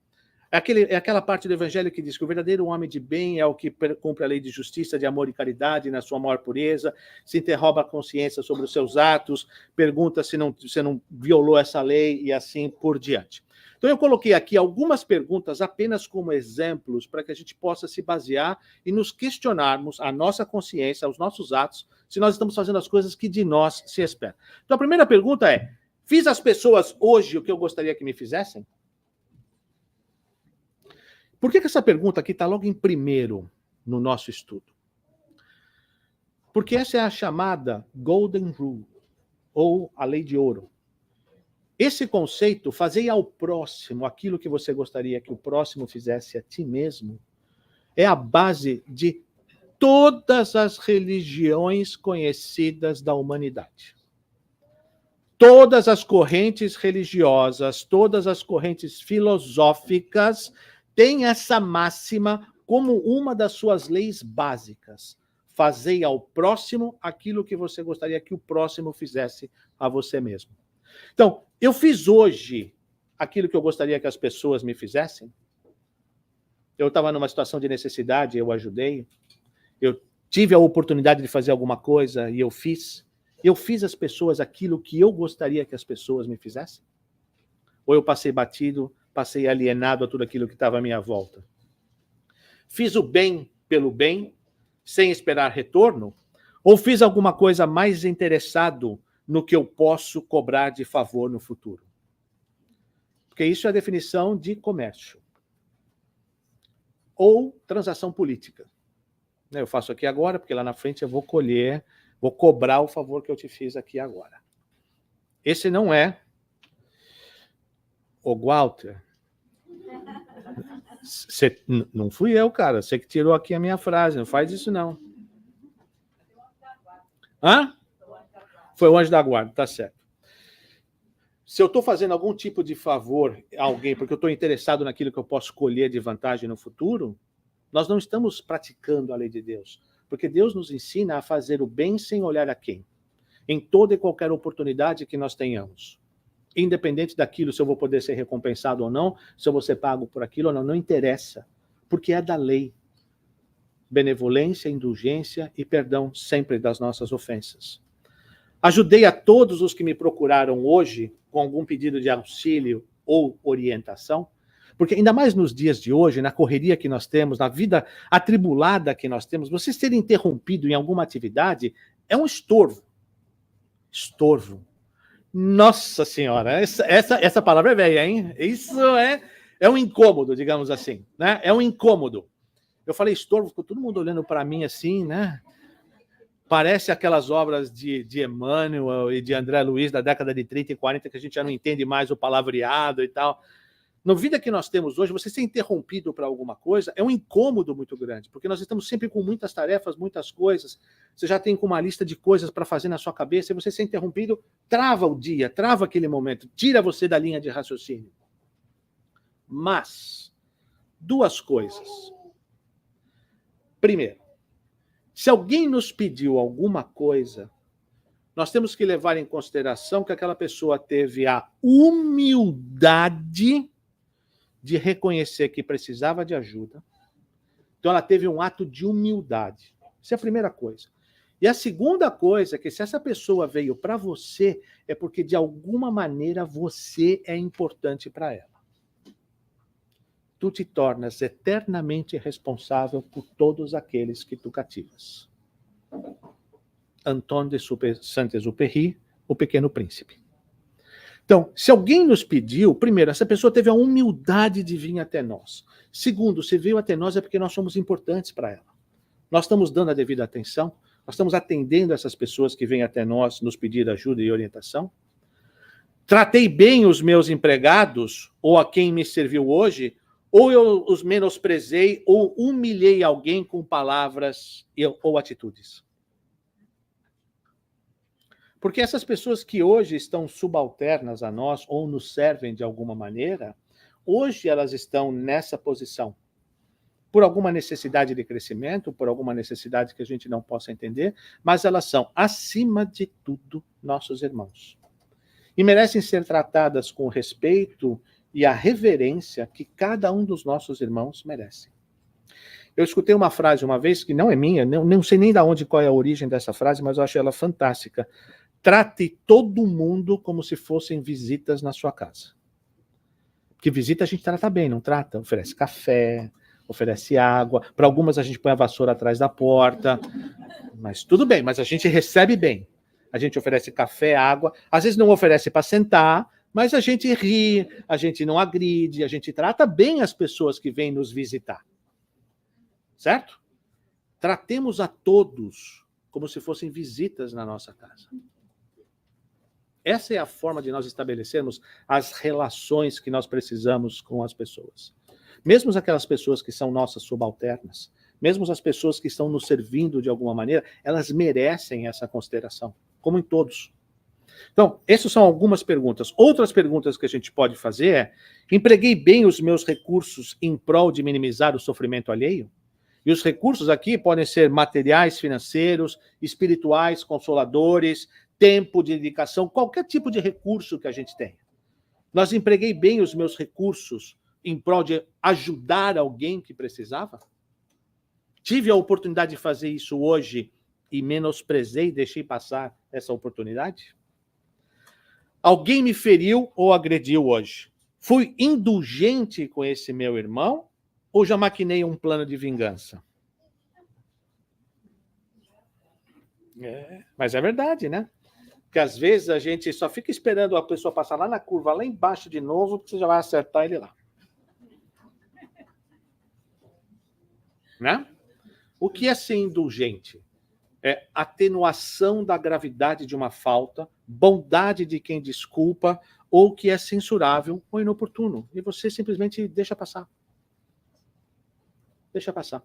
É aquela parte do Evangelho que diz que o verdadeiro homem de bem é o que cumpre a lei de justiça, de amor e caridade na sua maior pureza, se interroga a consciência sobre os seus atos, pergunta se não violou essa lei e assim por diante. Então eu coloquei aqui algumas perguntas apenas como exemplos para que a gente possa se basear e nos questionarmos a nossa consciência, os nossos atos, se nós estamos fazendo as coisas que de nós se espera. Então a primeira pergunta é: fiz às pessoas hoje o que eu gostaria que me fizessem? Por que essa pergunta aqui está logo em primeiro no nosso estudo? Porque essa é a chamada Golden Rule, ou a lei de ouro. Esse conceito, fazer ao próximo aquilo que você gostaria que o próximo fizesse a ti mesmo, é a base de todas as religiões conhecidas da humanidade. Todas as correntes religiosas, todas as correntes filosóficas têm essa máxima como uma das suas leis básicas. Fazei ao próximo aquilo que você gostaria que o próximo fizesse a você mesmo. Então, eu fiz hoje aquilo que eu gostaria que as pessoas me fizessem? Eu estava numa situação de necessidade, eu ajudei. Eu tive a oportunidade de fazer alguma coisa e eu fiz. Eu fiz às pessoas aquilo que eu gostaria que as pessoas me fizessem? Ou eu passei batido, passei alienado a tudo aquilo que estava à minha volta? Fiz o bem pelo bem, sem esperar retorno? Ou fiz alguma coisa mais interessado no que eu posso cobrar de favor no futuro? Porque isso é a definição de comércio. Ou transação política. Eu faço aqui agora, porque lá na frente eu vou colher, vou cobrar o favor que eu te fiz aqui agora. Esse não é o Walter. Não fui eu, cara. Você que tirou aqui a minha frase. Não faz isso, não. Hã? Foi o anjo da guarda, tá certo. Se eu estou fazendo algum tipo de favor a alguém, porque eu estou interessado naquilo que eu posso colher de vantagem no futuro, nós não estamos praticando a lei de Deus. Porque Deus nos ensina a fazer o bem sem olhar a quem. Em toda e qualquer oportunidade que nós tenhamos. Independente daquilo, se eu vou poder ser recompensado ou não, se eu vou ser pago por aquilo ou não, não interessa. Porque é da lei. Benevolência, indulgência e perdão sempre das nossas ofensas. Ajudei a todos os que me procuraram hoje com algum pedido de auxílio ou orientação, porque ainda mais nos dias de hoje, na correria que nós temos, na vida atribulada que nós temos, você ser interrompido em alguma atividade é um estorvo. Estorvo. Nossa Senhora, essa palavra é velha, hein? Isso é um incômodo, digamos assim, né? É um incômodo. Eu falei estorvo, ficou todo mundo olhando para mim assim, né? Parece aquelas obras de Emmanuel e de André Luiz da década de 30 e 40, que a gente já não entende mais o palavreado e tal. Na vida que nós temos hoje, você ser interrompido para alguma coisa é um incômodo muito grande, porque nós estamos sempre com muitas tarefas, muitas coisas. Você já tem com uma lista de coisas para fazer na sua cabeça, e você ser interrompido trava o dia, trava aquele momento, tira você da linha de raciocínio. Mas, duas coisas. Primeiro, se alguém nos pediu alguma coisa, nós temos que levar em consideração que aquela pessoa teve a humildade de reconhecer que precisava de ajuda. Então, ela teve um ato de humildade. Essa é a primeira coisa. E a segunda coisa é que se essa pessoa veio para você, é porque de alguma maneira você é importante para ela. Tu te tornas eternamente responsável por todos aqueles que tu cativas. Antoine de Saint-Exupéry, O Pequeno Príncipe. Então, se alguém nos pediu, primeiro, essa pessoa teve a humildade de vir até nós. Segundo, se veio até nós é porque nós somos importantes para ela. Nós estamos dando a devida atenção, nós estamos atendendo essas pessoas que vêm até nós nos pedir ajuda e orientação. Tratei bem os meus empregados, ou a quem me serviu hoje, ou eu os menosprezei, ou humilhei alguém com palavras ou atitudes. Porque essas pessoas que hoje estão subalternas a nós, ou nos servem de alguma maneira, hoje elas estão nessa posição. Por alguma necessidade de crescimento, por alguma necessidade que a gente não possa entender, mas elas são, acima de tudo, nossos irmãos. E merecem ser tratadas com o respeito e a reverência que cada um dos nossos irmãos merece. Eu escutei uma frase uma vez, que não é minha, não sei nem de onde, qual é a origem dessa frase, mas eu achei ela fantástica. Trate todo mundo como se fossem visitas na sua casa. Porque visita a gente trata bem, não trata? Oferece café, oferece água. Para algumas a gente põe a vassoura atrás da porta. Mas tudo bem, mas a gente recebe bem. A gente oferece café, água. Às vezes não oferece para sentar, mas a gente ri, a gente não agride, a gente trata bem as pessoas que vêm nos visitar. Certo? Tratemos a todos como se fossem visitas na nossa casa. Essa é a forma de nós estabelecermos as relações que nós precisamos com as pessoas. Mesmo aquelas pessoas que são nossas subalternas, mesmo as pessoas que estão nos servindo de alguma maneira, elas merecem essa consideração, como em todos. Então, essas são algumas perguntas. Outras perguntas que a gente pode fazer é: empreguei bem os meus recursos em prol de minimizar o sofrimento alheio? E os recursos aqui podem ser materiais, financeiros, espirituais, consoladores, tempo de dedicação, qualquer tipo de recurso que a gente tenha. Nós empreguei bem os meus recursos em prol de ajudar alguém que precisava? Tive a oportunidade de fazer isso hoje e menosprezei, deixei passar essa oportunidade? Alguém me feriu ou agrediu hoje? Fui indulgente com esse meu irmão ou já maquinei um plano de vingança? Mas é verdade, né? Porque às vezes a gente só fica esperando a pessoa passar lá na curva, lá embaixo de novo, porque você já vai acertar ele lá. Né? O que é ser indulgente? É atenuação da gravidade de uma falta, bondade de quem desculpa, ou que é censurável ou inoportuno. E você simplesmente deixa passar. Deixa passar.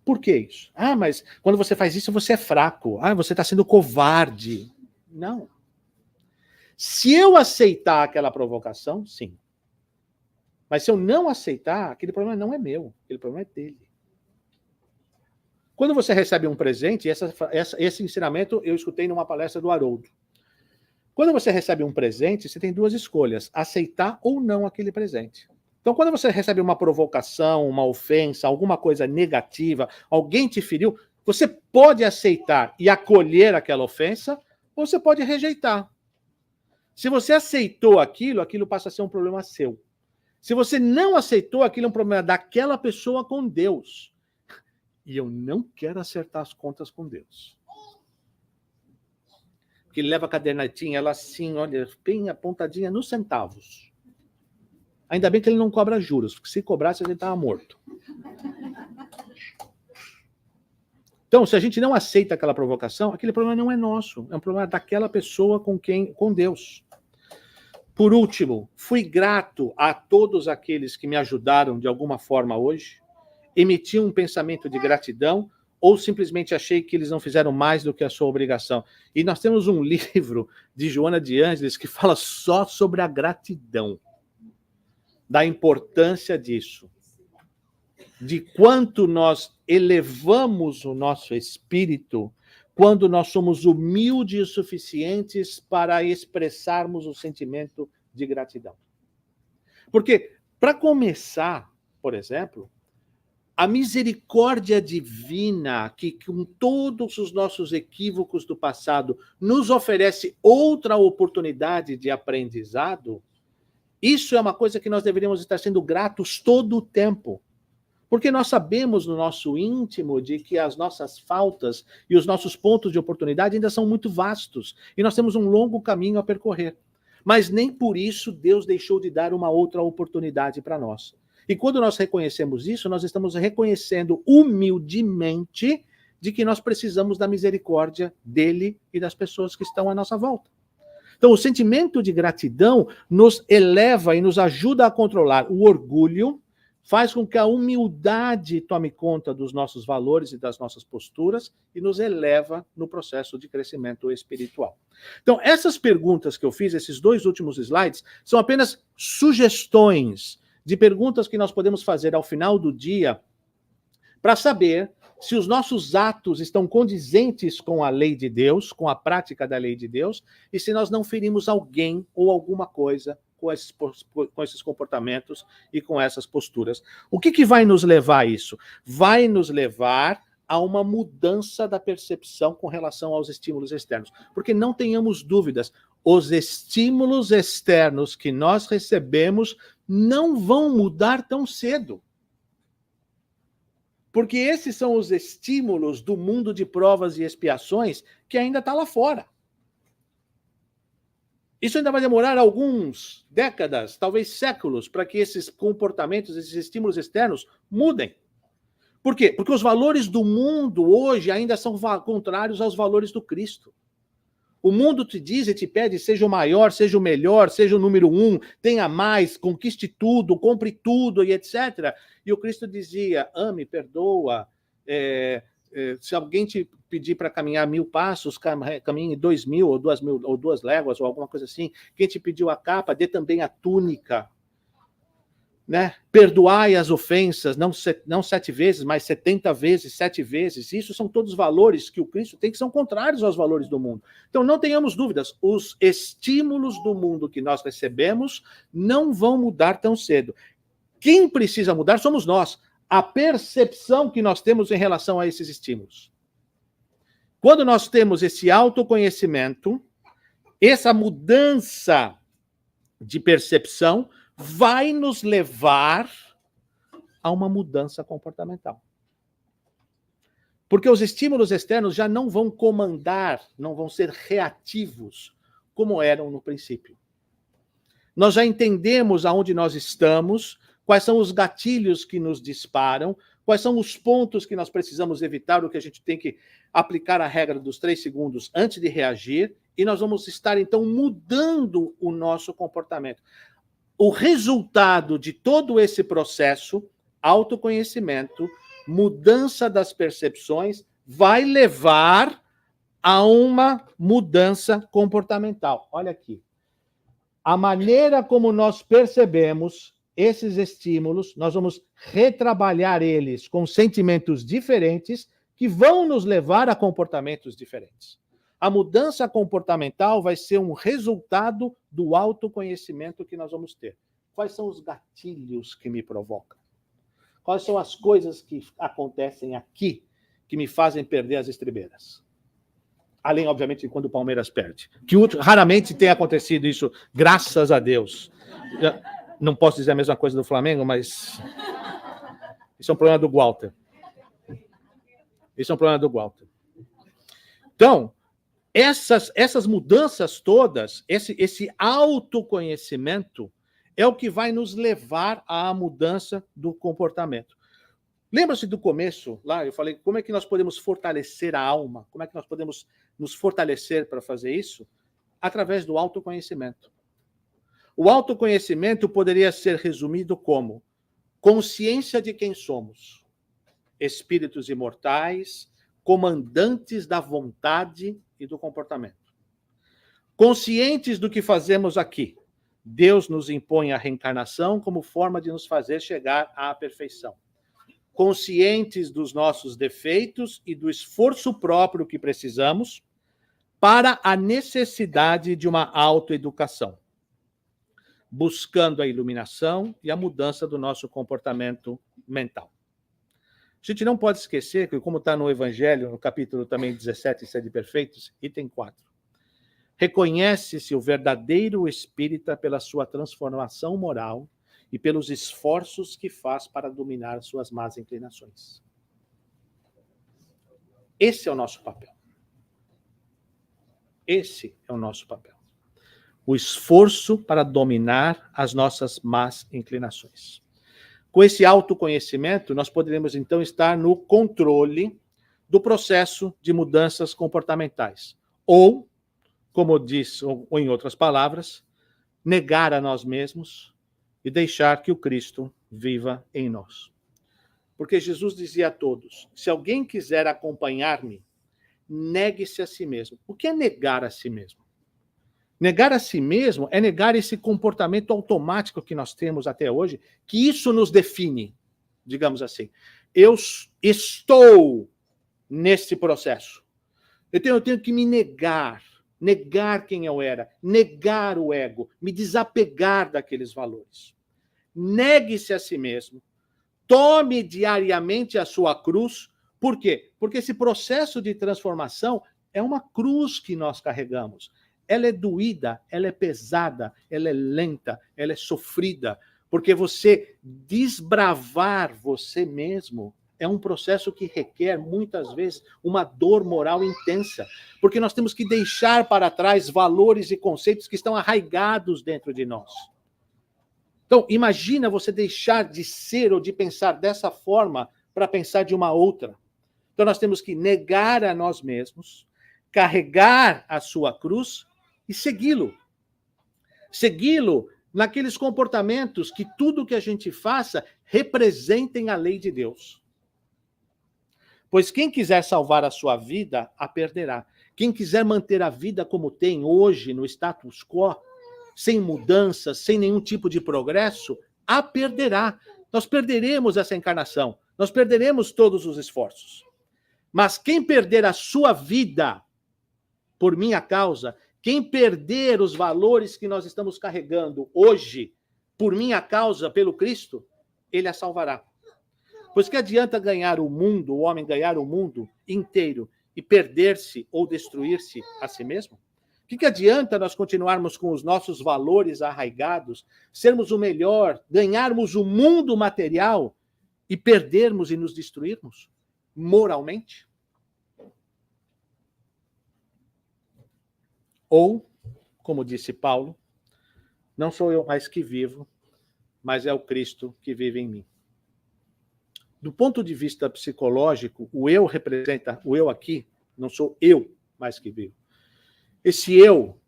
Por que isso? Ah, mas quando você faz isso, você é fraco. Ah, você está sendo covarde. Não. Se eu aceitar aquela provocação, sim. Mas se eu não aceitar, aquele problema não é meu. Aquele problema é dele. Quando você recebe um presente, esse ensinamento eu escutei numa palestra do Haroldo. Quando você recebe um presente, você tem duas escolhas: aceitar ou não aquele presente. Então, quando você recebe uma provocação, uma ofensa, alguma coisa negativa, alguém te feriu, você pode aceitar e acolher aquela ofensa, ou você pode rejeitar. Se você aceitou aquilo, aquilo passa a ser um problema seu. Se você não aceitou, aquilo é um problema daquela pessoa com Deus. E eu não quero acertar as contas com Deus. Porque ele leva a cadernetinha, ela assim, olha, bem apontadinha nos centavos. Ainda bem que ele não cobra juros, porque se cobrasse, ele estava morto. Então, se a gente não aceita aquela provocação, aquele problema não é nosso, é um problema daquela pessoa com Deus. Por último, fui grato a todos aqueles que me ajudaram de alguma forma hoje, emiti um pensamento de gratidão, ou simplesmente achei que eles não fizeram mais do que a sua obrigação. E nós temos um livro de Joana de Ângeles que fala só sobre a gratidão, da importância disso, de quanto nós elevamos o nosso espírito quando nós somos humildes o suficientes para expressarmos o sentimento de gratidão. Porque, para começar, por exemplo, a misericórdia divina, que com todos os nossos equívocos do passado nos oferece outra oportunidade de aprendizado, isso é uma coisa que nós deveríamos estar sendo gratos todo o tempo. Porque nós sabemos no nosso íntimo de que as nossas faltas e os nossos pontos de oportunidade ainda são muito vastos. E nós temos um longo caminho a percorrer. Mas nem por isso Deus deixou de dar uma outra oportunidade para nós. E quando nós reconhecemos isso, nós estamos reconhecendo humildemente de que nós precisamos da misericórdia dele e das pessoas que estão à nossa volta. Então, o sentimento de gratidão nos eleva e nos ajuda a controlar o orgulho, faz com que a humildade tome conta dos nossos valores e das nossas posturas e nos eleva no processo de crescimento espiritual. Então, essas perguntas que eu fiz, esses 2 últimos slides, são apenas sugestões de perguntas que nós podemos fazer ao final do dia para saber se os nossos atos estão condizentes com a lei de Deus, com a prática da lei de Deus, e se nós não ferimos alguém ou alguma coisa com esses comportamentos e com essas posturas. O que vai nos levar a isso? Vai nos levar a uma mudança da percepção com relação aos estímulos externos. Porque não tenhamos dúvidas, os estímulos externos que nós recebemos não vão mudar tão cedo. Porque esses são os estímulos do mundo de provas e expiações que ainda está lá fora. Isso ainda vai demorar algumas décadas, talvez séculos, para que esses comportamentos, esses estímulos externos mudem. Por quê? Porque os valores do mundo hoje ainda são contrários aos valores do Cristo. O mundo te diz e te pede, seja o maior, seja o melhor, seja o número 1, tenha mais, conquiste tudo, compre tudo e etc. E o Cristo dizia, ame, perdoa, Se alguém te pedir para caminhar 1.000 passos, caminhe 2.000 ou 2.000 ou 2 léguas ou alguma coisa assim. Quem te pediu a capa, dê também a túnica. Né? Perdoai as ofensas, não 7 vezes, mas 70 vezes, 7 vezes. Isso são todos valores que o Cristo tem, que são contrários aos valores do mundo. Então, não tenhamos dúvidas, os estímulos do mundo que nós recebemos não vão mudar tão cedo. Quem precisa mudar somos nós. A percepção que nós temos em relação a esses estímulos. Quando nós temos esse autoconhecimento, essa mudança de percepção vai nos levar a uma mudança comportamental. Porque os estímulos externos já não vão comandar, não vão ser reativos, como eram no princípio. Nós já entendemos aonde nós estamos, quais são os gatilhos que nos disparam, quais são os pontos que nós precisamos evitar, o que a gente tem que aplicar a regra dos 3 segundos antes de reagir, e nós vamos estar, então, mudando o nosso comportamento. O resultado de todo esse processo, autoconhecimento, mudança das percepções, vai levar a uma mudança comportamental. Olha aqui. A maneira como nós percebemos esses estímulos, nós vamos retrabalhar eles com sentimentos diferentes que vão nos levar a comportamentos diferentes. A mudança comportamental vai ser um resultado do autoconhecimento que nós vamos ter. Quais são os gatilhos que me provocam? Quais são as coisas que acontecem aqui que me fazem perder as estribeiras? Além, obviamente, de quando o Palmeiras perde. Que raramente tem acontecido isso, graças a Deus. Não posso dizer a mesma coisa do Flamengo, mas isso é um problema do Walter. Isso é um problema do Walter. Então, essas mudanças todas, esse autoconhecimento, é o que vai nos levar à mudança do comportamento. Lembra-se do começo, lá eu falei, como é que nós podemos fortalecer a alma? Como é que nós podemos nos fortalecer para fazer isso? Através do autoconhecimento. O autoconhecimento poderia ser resumido como consciência de quem somos, espíritos imortais, comandantes da vontade e do comportamento. Conscientes do que fazemos aqui, Deus nos impõe a reencarnação como forma de nos fazer chegar à perfeição. Conscientes dos nossos defeitos e do esforço próprio que precisamos para a necessidade de uma autoeducação, buscando a iluminação e a mudança do nosso comportamento mental. A gente não pode esquecer que, como está no Evangelho, no capítulo também 17, Sede Perfeitos, item 4, reconhece-se o verdadeiro espírita pela sua transformação moral e pelos esforços que faz para dominar suas más inclinações. Esse é o nosso papel. Esse é o nosso papel. O esforço para dominar as nossas más inclinações. Com esse autoconhecimento, nós poderemos, então, estar no controle do processo de mudanças comportamentais. Ou, como diz, ou em outras palavras, negar a nós mesmos e deixar que o Cristo viva em nós. Porque Jesus dizia a todos, se alguém quiser acompanhar-me, negue-se a si mesmo. O que é negar a si mesmo? Negar a si mesmo é negar esse comportamento automático que nós temos até hoje, que isso nos define, digamos assim. Eu estou nesse processo. Eu tenho que me negar quem eu era, negar o ego, me desapegar daqueles valores. Negue-se a si mesmo, tome diariamente a sua cruz. Por quê? Porque esse processo de transformação é uma cruz que nós carregamos. Ela é doída, ela é pesada, ela é lenta, ela é sofrida, porque você desbravar você mesmo é um processo que requer, muitas vezes, uma dor moral intensa, porque nós temos que deixar para trás valores e conceitos que estão arraigados dentro de nós. Então, imagina você deixar de ser ou de pensar dessa forma para pensar de uma outra. Então, nós temos que negar a nós mesmos, carregar a sua cruz e segui-lo. Segui-lo naqueles comportamentos que tudo que a gente faça representem a lei de Deus. Pois quem quiser salvar a sua vida, a perderá. Quem quiser manter a vida como tem hoje, no status quo, sem mudança, sem nenhum tipo de progresso, a perderá. Nós perderemos essa encarnação. Nós perderemos todos os esforços. Mas quem perder a sua vida por minha causa, quem perder os valores que nós estamos carregando hoje, por minha causa, pelo Cristo, ele a salvará. Pois que adianta ganhar o mundo, o homem ganhar o mundo inteiro e perder-se ou destruir-se a si mesmo? O que adianta nós continuarmos com os nossos valores arraigados, sermos o melhor, ganharmos o mundo material e perdermos e nos destruirmos moralmente? Ou, como disse Paulo, não sou eu mais que vivo, mas é o Cristo que vive em mim. Do ponto de vista psicológico, o eu representa, o eu aqui, não sou eu mais que vivo. Esse eu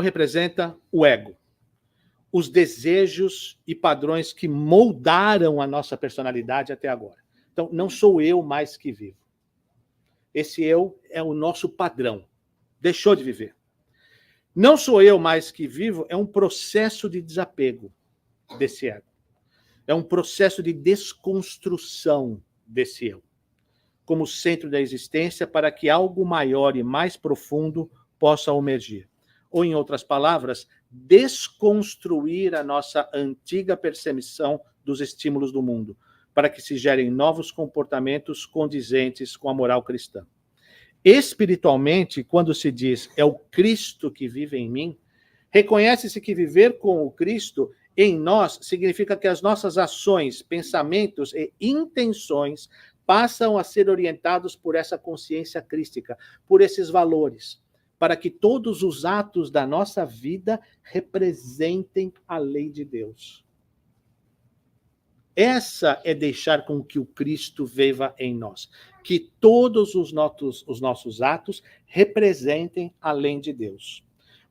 representa o ego, os desejos e padrões que moldaram a nossa personalidade até agora. Então, não sou eu mais que vivo. Esse eu é o nosso padrão. Deixou de viver. Não sou eu mais que vivo, é um processo de desapego desse ego. É um processo de desconstrução desse eu, como centro da existência, para que algo maior e mais profundo possa emergir. Ou, em outras palavras, desconstruir a nossa antiga percepção dos estímulos do mundo, para que se gerem novos comportamentos condizentes com a moral cristã. Espiritualmente, quando se diz é o Cristo que vive em mim, reconhece-se que viver com o Cristo em nós significa que as nossas ações, pensamentos e intenções passam a ser orientados por essa consciência crística, por esses valores, para que todos os atos da nossa vida representem a lei de Deus. Essa é deixar com que o Cristo viva em nós, que todos os nossos atos representem a lei de Deus.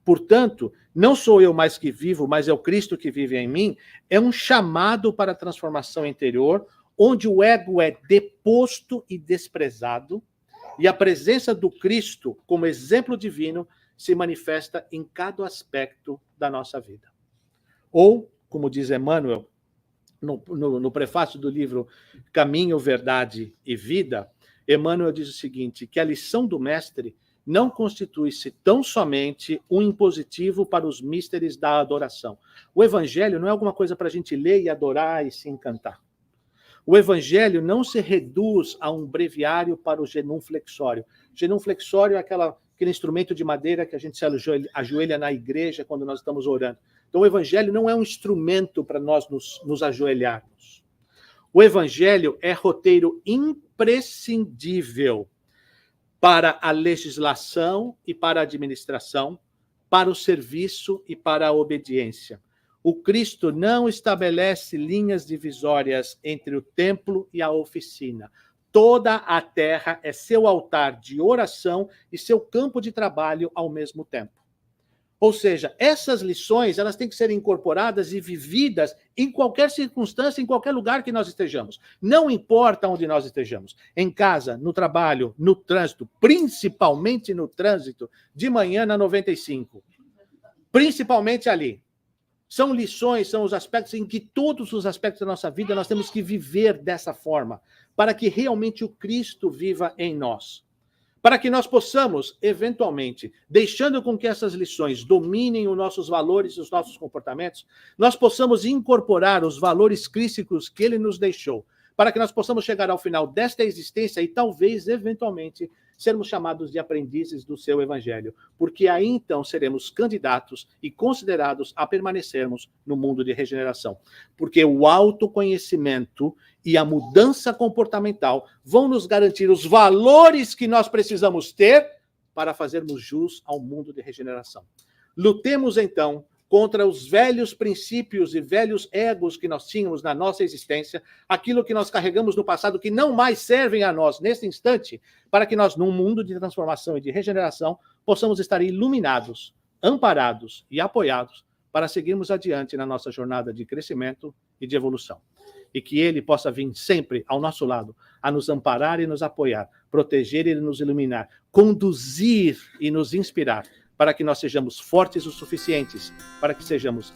Portanto, não sou eu mais que vivo, mas é o Cristo que vive em mim, é um chamado para a transformação interior, onde o ego é deposto e desprezado, e a presença do Cristo, como exemplo divino, se manifesta em cada aspecto da nossa vida. Ou, como diz Emmanuel, no prefácio do livro Caminho, Verdade e Vida, Emmanuel diz o seguinte, que a lição do mestre não constitui-se tão somente um impositivo para os místeres da adoração. O evangelho não é alguma coisa para a gente ler e adorar e se encantar. O evangelho não se reduz a um breviário para o genuflexório. Genuflexório é aquele instrumento de madeira que a gente se ajoelha na igreja quando nós estamos orando. Então, o evangelho não é um instrumento para nós nos ajoelharmos. O evangelho é roteiro imprescindível para a legislação e para a administração, para o serviço e para a obediência. O Cristo não estabelece linhas divisórias entre o templo e a oficina. Toda a terra é seu altar de oração e seu campo de trabalho ao mesmo tempo. Ou seja, essas lições, elas têm que ser incorporadas e vividas em qualquer circunstância, em qualquer lugar que nós estejamos. Não importa onde nós estejamos. Em casa, no trabalho, no trânsito, principalmente no trânsito, de manhã na 95. Principalmente ali. São lições, são os aspectos em que todos os aspectos da nossa vida nós temos que viver dessa forma, para que realmente o Cristo viva em nós. Para que nós possamos, eventualmente, deixando com que essas lições dominem os nossos valores e os nossos comportamentos, nós possamos incorporar os valores crísticos que ele nos deixou, para que nós possamos chegar ao final desta existência e talvez, eventualmente, sermos chamados de aprendizes do seu evangelho, porque aí então seremos candidatos e considerados a permanecermos no mundo de regeneração. Porque o autoconhecimento e a mudança comportamental vão nos garantir os valores que nós precisamos ter para fazermos jus ao mundo de regeneração. Lutemos, então, contra os velhos princípios e velhos egos que nós tínhamos na nossa existência, aquilo que nós carregamos no passado que não mais servem a nós nesse instante, para que nós, num mundo de transformação e de regeneração, possamos estar iluminados, amparados e apoiados para seguirmos adiante na nossa jornada de crescimento e de evolução. E que Ele possa vir sempre ao nosso lado, a nos amparar e nos apoiar, proteger e nos iluminar, conduzir e nos inspirar, para que nós sejamos fortes o suficientes, para que sejamos